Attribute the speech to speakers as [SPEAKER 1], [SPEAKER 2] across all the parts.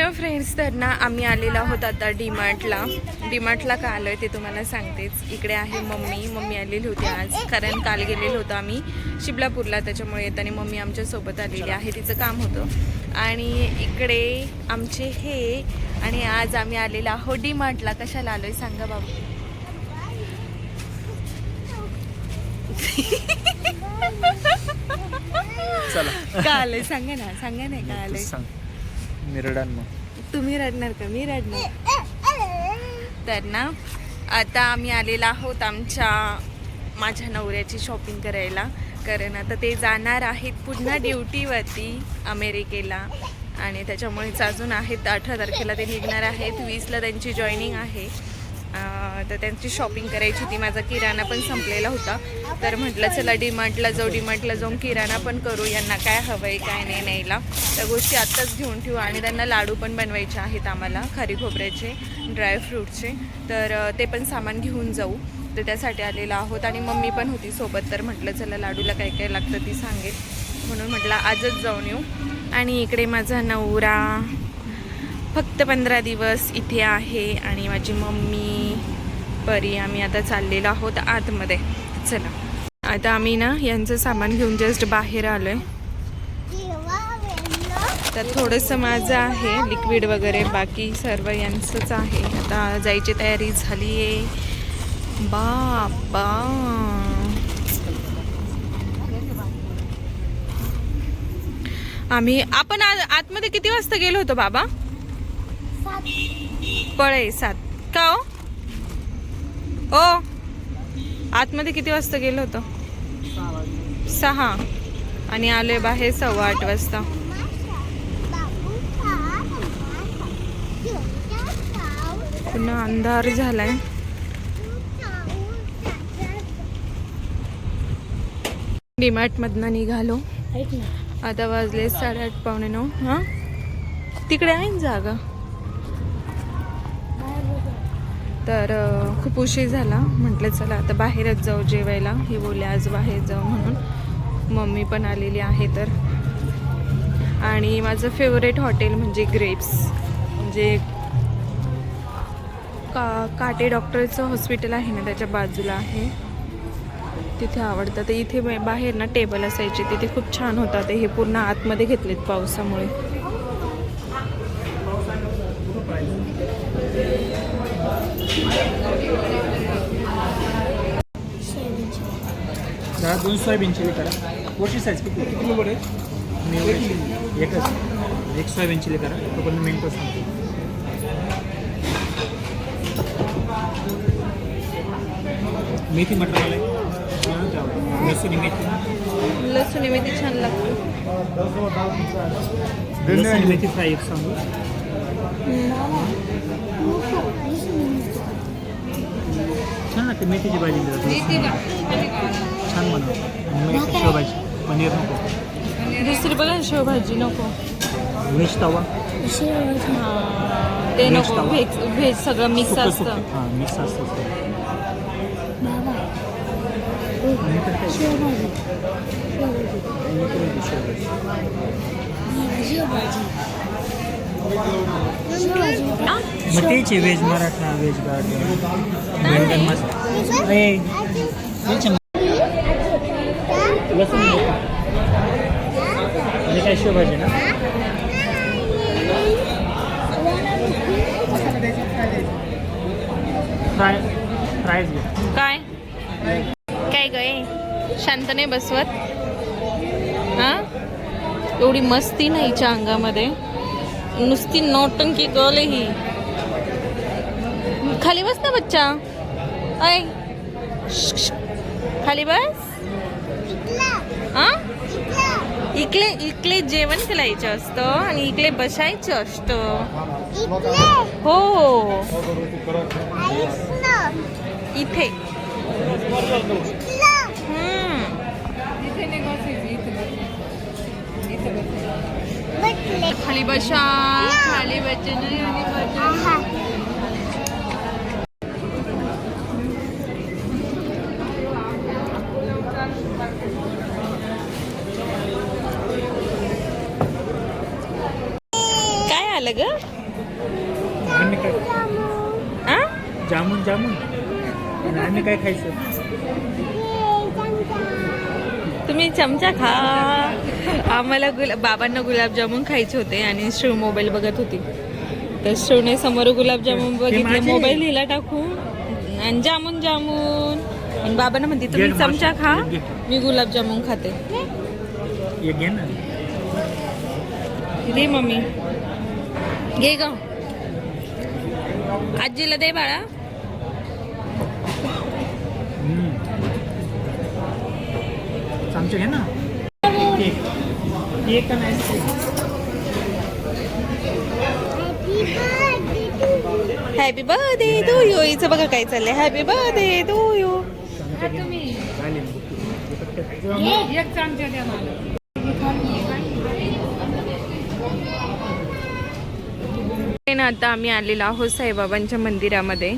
[SPEAKER 1] Hello friends, तर ना आम्ही आलेलो आहोत आता डीमार्टला का आलो आहे ते तुम्हाला सांगतेच. इकडे आहे मम्मी आलेली होती आज, कारण काल गेलेलो होतो आम्ही शिबलापूरला, त्याच्यामुळे येताना मम्मी आमच्यासोबत आलेली आहे, तिचं काम होतं. आणि इकडे आमचे हे, आणि आज आम्ही आलेलो आहोत डीमार्टला. कशाला आलो आहे सांगा बाबा? का आलंय सांगा ना काय आलंय?
[SPEAKER 2] मी रडान मग.
[SPEAKER 1] तुम्ही रडणार का? मी रडणार. तर ना आता आम्ही आलेलो आहोत माझ्या नवऱ्याची शॉपिंग करायला, कारण आता ते जाणार आहेत पुन्हा ड्युटीवरती अमेरिकेला, आणि त्याच्यामुळेच अजून आहेत. 18 तारखेला ते निघणार आहेत, 20ला त्यांची जॉईनिंग आहे. तर त्यांची शॉपिंग करायची होती. माझा किराणा पण संपलेला होता, तर म्हटलं चला डीमार्टला जाऊन किराणा पण करू. यांना काय हवं आहे काय नाही न्यायला, त्या गोष्टी आत्ताच घेऊन ठेवू. आणि त्यांना लाडू पण बनवायचे आहेत आम्हाला, खारी खोबऱ्याचे, ड्रायफ्रूटचे, तर ते पण सामान घेऊन जाऊ. तर त्यासाठी आलेलो आहोत. आणि मम्मी पण होती सोबत, तर म्हटलं चला लाडूला काय काय लागतं ती सांगेल, म्हणून म्हटलं आजच जाऊन येऊ. आणि इकडे माझा नवरा फक्त 15 दिवस इथे आहे, आणि माझी मम्मी परी, आम्ही आता चाललेलो आहोत आतमध्ये. चला आता आम्ही ना यांचं सामान घेऊन जस्ट बाहेर आलो आहे. तर थोडंसं माझं आहे लिक्विड वगैरे, बाकी सर्व यांचंच आहे. आता जायची तयारी झाली आहे. बाबा आपण आतमध्ये किती वाजता गेलो होतो बाबा? 7 का ओ आतमध्ये किती वाजता गेलो होतो? 6, आणि आलोय बाहेर 8:15 वाजता. पुन्हा अंधार झालाय. डीमार्ट मधनं निघालो, आता वाजले 8:30 पावणे 9. हा तिकडे आहे जागा. तर खूप उशीर झाला, म्हटलं चला आता बाहेरच जाऊ जेवायला. हे बोलले आज बाहेर जाऊ म्हणून. मम्मी पण आलेली आहे. तर आणि माझं फेवरेट हॉटेल म्हणजे ग्रेप्स, म्हणजे काटे डॉक्टरचं हॉस्पिटल आहे ना, त्याच्या बाजूला आहे, तिथे आवडतं. तर इथे बाहेर ना टेबल असायचे, तिथे खूप छान होता. ते हे पूर्ण आतमध्ये घेतलेत पावसामुळे.
[SPEAKER 2] दादा 2 सोयाबीन चिली करा. कोणची साईज किती किलो आहे? एक सोयाबीन चिली करा. तो पण मिनिट सांगतो. मेथी मटर आहे,
[SPEAKER 1] लसूण मेथी छान लागते.
[SPEAKER 2] लसूण मेथी फ्राय एक सांगू. छान लागते मेथीची भाजी, छान बनव. शेवभाजी पनीर नको,
[SPEAKER 1] दुसरी बघा शेवभाजी नको,
[SPEAKER 2] व्हेज तवा
[SPEAKER 1] ते नको, व्हेज सगळं मिक्स असतं.
[SPEAKER 2] हां मिक्स असतं. मग तेच व्हेज मराठा, व्हेज गार्डन लसूण म्हणजे काय शेवभाजी ना. फ्राय
[SPEAKER 1] काय काय गय शांत नाही बसवत. हा एवढी मस्ती नाही हिच्या अंगामध्ये, नुसती नौटंकी कळले ही. खाली बस ना बच्चा, ऐ खाली बस. हा इकडे जेवण करायचं असतं आणि इकडे बसायचं असतं. हो इथे खाली बसा, खाली बच्चे आलं ग?
[SPEAKER 2] आम्ही काय
[SPEAKER 1] आ?
[SPEAKER 2] जामून जामून आणि आम्ही काय खायचं?
[SPEAKER 1] तुम्ही चमचा खा. आम्हाला बाबांना गुलाबजामुन खायचे होते आणि शिव मोबाईल बघत होती, तर शिवने समोर गुलाबजामुन बघितले,
[SPEAKER 2] माझे.
[SPEAKER 1] मोबाईल हिला टाकून आणि जामून जामून, आणि बाबांना म्हणते तुम्ही
[SPEAKER 2] घे,
[SPEAKER 1] चमचा खा,
[SPEAKER 2] घे.
[SPEAKER 1] मी गुलाबजामुन खाते.
[SPEAKER 2] ये घे ना.
[SPEAKER 1] दे मम्मी, घे ग. आजीला दे बाळा.
[SPEAKER 2] चमचे घे ना. केक आणि ice cream.
[SPEAKER 1] Happy birthday to you. हिचं बघा काय चाललंय. Happy birthday to you. आता आम्ही आलेलो आहोत साईबाबांच्या मंदिरामध्ये.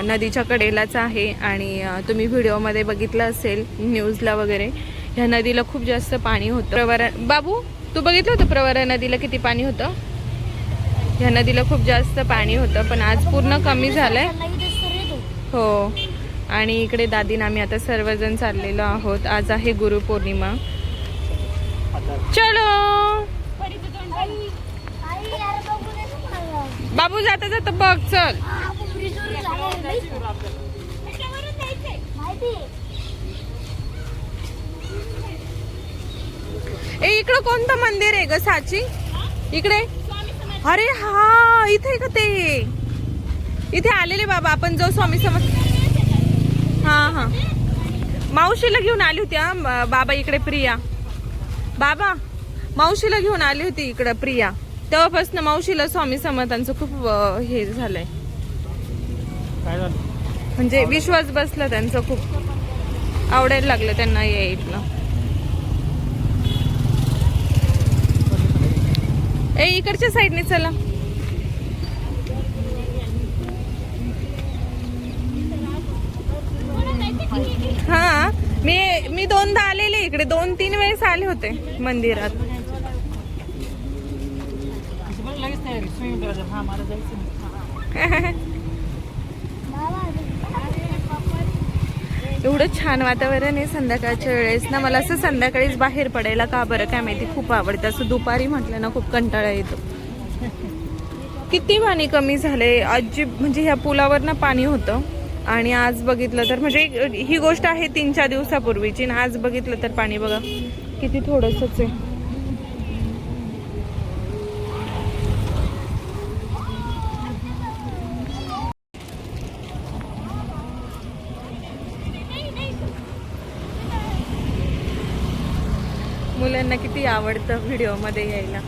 [SPEAKER 1] नदीच्या कडेलाच आहे आणि तुम्ही व्हिडिओमध्ये बघितलं असेल, न्यूजला वगैरे, ह्या नदीला खूप जास्त पाणी होतं. प्रवरा बाबू, तू बघितलं होतं प्रवरा नदीला किती पाणी होतं? ह्या नदीला खूप जास्त पाणी होतं, पण आज पूर्ण कमी झालंय. हो, आणि इकडे दादीन आम्ही आता सर्वजण चाललेलो आहोत. आज आहे गुरुपौर्णिमा. चलो बाबू, जाता जाता बघ. चल. ए, इकडं कोणतं मंदिर आहे ग साची? इकडे. अरे हा, इथे का ते? इथे आलेले बाबा आपण जो स्वामी समर्थ. हा हा, मावशीला घेऊन आली होती. हा बाबा इकडे. प्रिया बाबा मावशीला घेऊन आली होती इकडं प्रिया. तेव्हापासून मावशीला स्वामी समर्थांचं खूप हे झालंय,
[SPEAKER 2] काय झालं?
[SPEAKER 1] म्हणजे विश्वास बसला त्यांचा, खूप आवडायला लागलं त्यांना यायला. ए, इकडच्या साईडने चला. हा, मी दोनदा आलेले इकडे, 2-3 वेळेस आले होते मंदिरात.
[SPEAKER 2] लगेच तयारी, स्विमिंग करायचं. हा, मला जायचं.
[SPEAKER 1] एवढं छान वातावरण आहे संध्याकाळच्या वेळेस ना. मला असं संध्याकाळीच बाहेर पडायला का बरं काय माहिती खूप आवडतं. असं दुपारी म्हटलं ना खूप कंटाळा येतो. किती पाणी कमी झालंय अजिब. म्हणजे ह्या पुलावर ना पाणी होतं आणि आज बघितलं तर, म्हणजे ही गोष्ट आहे 3-4 दिवसापूर्वीची, आणि आज बघितलं तर पाणी बघा किती थोडंसंच आहे. मुलांना किती आवडतं व्हिडिओमध्ये यायला.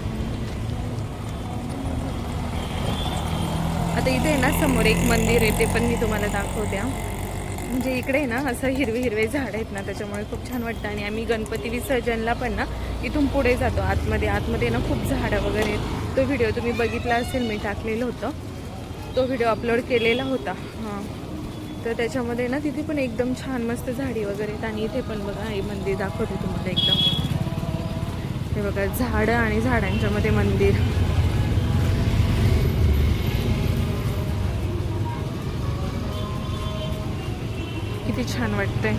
[SPEAKER 1] आता इथे ना समोर एक मंदिर आहे, ते पण मी तुम्हाला दाखवते. म्हणजे इकडे ना असं हिरवे झाड आहेत ना, त्याच्यामुळे खूप छान वाटतं. आणि आम्ही गणपती विसर्जनला पण ना इथून पुढे जातो आतमध्ये ना खूप झाडं वगैरे. तो व्हिडिओ तुम्ही बघितला असेल, मी टाकलेलं होतं, तो व्हिडिओ अपलोड केलेला होता. हां, तर त्याच्यामध्ये ना तिथे पण एकदम छान मस्त झाडी वगैरे आहेत. आणि इथे पण बघा हे मंदिर दाखवते तुम्हाला एकदम. हे बघा झाडं आणि झाडांच्या मध्ये मंदिर. किती छान वाटतंय.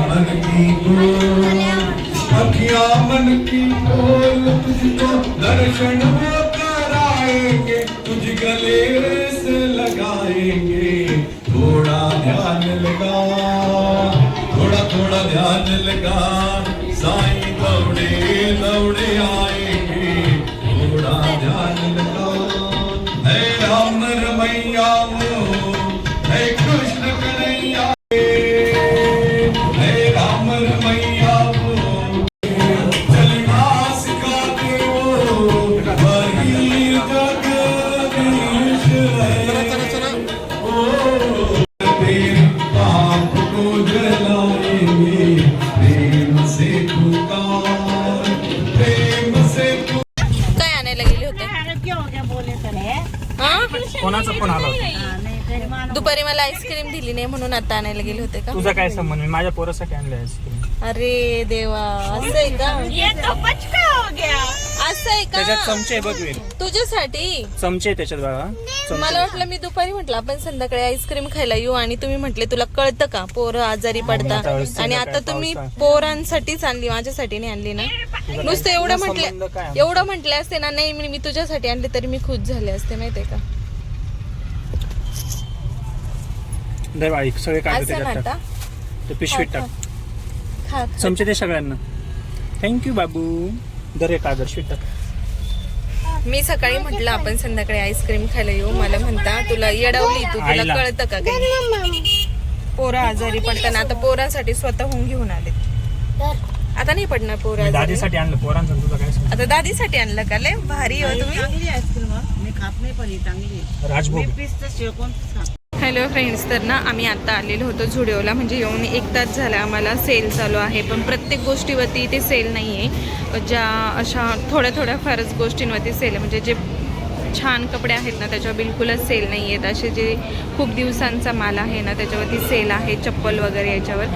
[SPEAKER 3] मन की बोल, अखियां मन की बोल, तुझको दर्शन वो कराएंगे, तुझ गले से लगाएंगे। थोड़ा ध्यान लगा, थोड़ा थोड़ा ध्यान लगा, साईं दौड़े दौड़े आएंगे। थोड़ा ध्यान लगा, है राम रमैया मोह, है कृष्ण कन्हैया, है राम रमैया मोह, चलना सिखा दे वो, वही जगदीश है। ओ तेरे पाप को जलाएंगे, प्रेम से पुकार, प्रेम से
[SPEAKER 1] काय आणायला गेले होते हा?
[SPEAKER 2] कोणाचा फोन आला होता?
[SPEAKER 1] दुपारी मला आईस्क्रीम दिली नाही म्हणून आता आणायला गेले होते का?
[SPEAKER 2] तुझा काय संबंध? मी माझ्या पोरासाठी आणलं आईस्क्रीम.
[SPEAKER 1] अरे देवा, असं आहे का? असं आहे
[SPEAKER 2] त्याच्यात
[SPEAKER 1] का?
[SPEAKER 2] चमचे बघवेल,
[SPEAKER 1] तुझ्यासाठी
[SPEAKER 2] चमचे त्याच्यात बघा.
[SPEAKER 1] मला वाटलं मी दुपारी म्हटलं आपण संध्याकाळी आईस्क्रीम खायला येऊ आणि तुम्ही म्हटले तुला कळतं का पोरं आजारी पडतात आणि आता तुम्ही पोरांसाठीच आणली, माझ्यासाठी नाही आणली ना. नुसतं एवढं म्हटले असते ना, नाही मी तुझ्यासाठी आणले तरी मी खुश झाले असते माहितीये का.
[SPEAKER 2] सगळे काढ
[SPEAKER 1] असं ना
[SPEAKER 2] त्याच्यात
[SPEAKER 1] आता
[SPEAKER 2] टाक. ते पिशवीत टाक.
[SPEAKER 1] खा.
[SPEAKER 2] चमचे दे सगळ्यांना. थँक्यू बाबू. दर कागद शीट टाक.
[SPEAKER 1] मी सकाळी म्हटलं आपण संध्याकाळी आईस्क्रीम खायला येऊ, मला म्हणता तुला येडवली तू, तुला
[SPEAKER 2] आईला.
[SPEAKER 1] कळतं का काही? पोरं आजारी पडताना आता पोरांसाठी स्वतःहून घेऊन आले. आता नाही पडणार पोरं
[SPEAKER 2] मी
[SPEAKER 1] आजारी.
[SPEAKER 2] दादीसाठी आणलं, पोरांचं तुझं काय सांग.
[SPEAKER 1] आता दादीसाठी आणलं का? लय भारी हो तुम्ही.
[SPEAKER 4] मी खात नाही पण ही चांगली आहे.
[SPEAKER 2] राजभोग.
[SPEAKER 4] मी पिस्ता शेकून खात.
[SPEAKER 1] हॅलो फ्रेंड्स, तर ना आम्ही आता आलेलो होतो झुडिओला, म्हणजे येऊन 1 तास झाला. आम्हाला सेल चालू आहे, पण प्रत्येक गोष्टीवरती इथे सेल नाही आहे. ज्या अशा थोड्या थोड्या फारच गोष्टींवरती सेल आहे, म्हणजे जे छान कपडे आहेत ना त्याच्यावर बिलकुलच सेल नाही आहेत. असे जे खूप दिवसांचा माल आहे ना त्याच्यावरती सेल आहे, चप्पल वगैरे याच्यावर.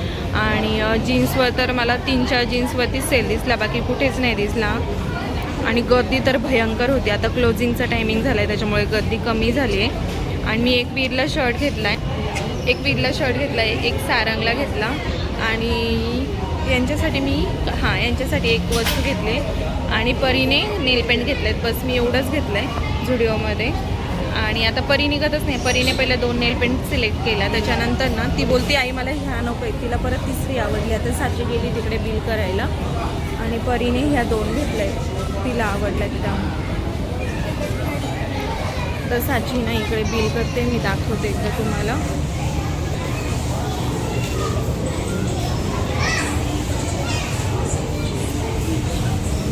[SPEAKER 1] आणि जीन्सवर तर मला 3-4 जीन्सवरती सेल दिसला, बाकी कुठेच नाही दिसला. आणि गर्दी तर भयंकर होती. आता क्लोजिंगचा टायमिंग झाला आहे त्याच्यामुळे गर्दी कमी झाली आहे. आणि मी एक पीरला शर्ट घेतला आहे, एक सारंगला घेतला आणि यांच्यासाठी यांच्यासाठी एक वस्तू घेतली आणि परीने नेलपेंट घेतलेत. बस मी एवढंच घेतलं आहे झुडिओमध्ये. आणि आता परी निघतच नाही. परीने पहिला 2 नेलपेंट सिलेक्ट केला, त्याच्यानंतर ना ती बोलती आई मला ह्या नको आहे. तिला परत 3री आवडली. आता साची गेली तिकडे बिल करायला आणि परीने ह्या 2 घेतल्या आहेत, तिला आवडल्या तिला. तर साची ना इकडे बिल करते, मी दाखवते एकदा तुम्हाला.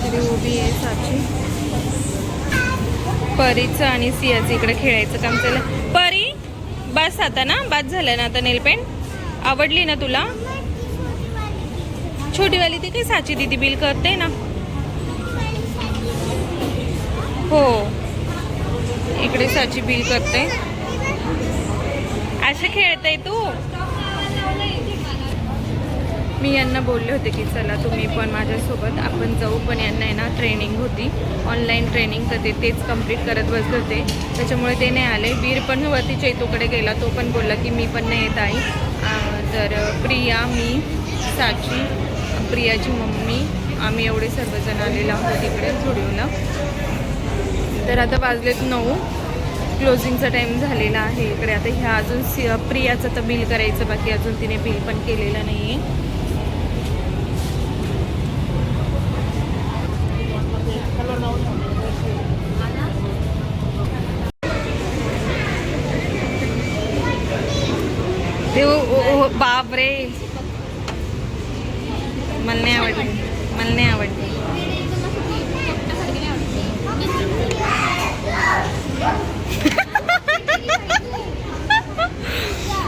[SPEAKER 1] तरी उभी आहे साची. परीचं आणि सियाचं इकडे खेळायचं काम चाललं. परी बस आता ना, बाद झालं ना आता. नेलपेंट आवडली ना तुला? छोटीवाली ती काही साची दिदी बिल करते ना. हो, इकडे साची बिल करते. असं खेळते तू. मी यांना बोलले होते की चला तुम्ही पण माझ्यासोबत आपण जाऊ, पण यांना आहे ना ट्रेनिंग होती, ऑनलाईन ट्रेनिंग, तर तेच कंप्लीट करत बसले होते, त्याच्यामुळे ते नाही आले. वीर पण वरती चैतूकडे गेला, तो पण बोलला की मी पण नाही येत आई. तर प्रिया, मी, साची, प्रियाची मम्मी, आम्ही एवढे सर्वजण आलेलो आहोत इकडे झुडिओला. तर आता वाजलेत 9, क्लोजिंगचा टाईम झालेला आहे इकडे. आता ह्या अजून प्रियाचं तर बिल करायचं बाकी, अजून तिने बिल पण केलेलं नाही आहे. बाप रे, मला नाही आवडली.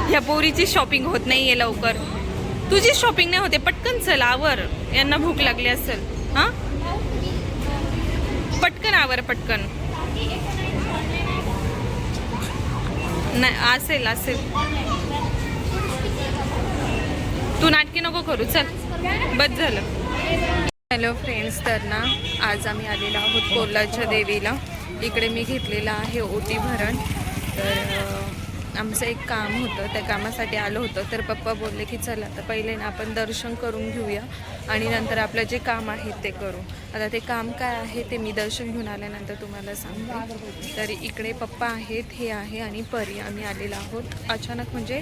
[SPEAKER 1] ह्या पोरीची शॉपिंग होत नाहीये लवकर. तुझी शॉपिंग नाही होते, पटकन चल आवर. यांना भूक लागली असेल. हा, पटकन आवर, पटकन. नाही असेल. तू नाटकी नको करू, चल बस झालं. हॅलो फ्रेंड्स, तर ना आज आम्ही आलेलो आहोत कोल्हाच्या देवीला. इकडे मी घेतलेला आहे ओटी भरण. तर आमचं एक काम होतं, त्या कामासाठी आलो होतो. तर पप्पा बोलले की चला आता पहिले ना आपण दर्शन करून घेऊया आणि नंतर आपलं जे काम आहे ते करू. आता ते काम काय आहे ते मी दर्शन घेऊन आल्यानंतर तुम्हाला सांगते. तर इकडे पप्पा आहेत, हे आहे आणि परी. आम्ही आलेलो आहोत अचानक, म्हणजे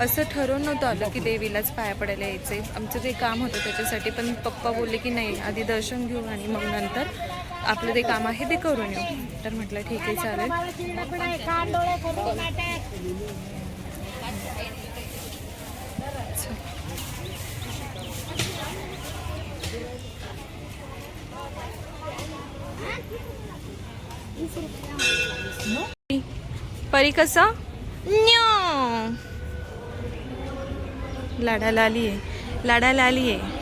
[SPEAKER 1] असं ठरवून नव्हतं आलं की देवीलाच पाया पडायला यायचं आहे. आमचं जे काम होतं त्याच्यासाठी, पण पप्पा बोलले की नाही आधी दर्शन घेऊ आणि मग नंतर आपलं ते काम आहे ते करून येऊ. तर म्हटलं ठीक आहे चालेल. परी कसं न्यो लाडाला आली आहे, लाडाला आली आहे.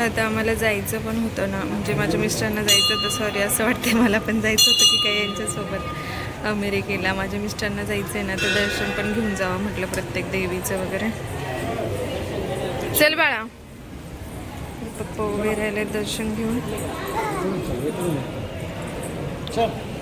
[SPEAKER 1] आता आम्हाला जायचं पण होतं ना, म्हणजे माझ्या मिस्टरांना जायचं होतं. सॉरी, असं वाटते मला पण जायचं होतं की काय यांच्यासोबत अमेरिकेला. माझ्या मिस्टरांना जायचं आहे ना, तर दर्शन पण घेऊन जावं म्हटलं प्रत्येक देवीचं वगैरे. चल बाळा. पप्पा उभे राहिले दर्शन घेऊन.
[SPEAKER 2] चल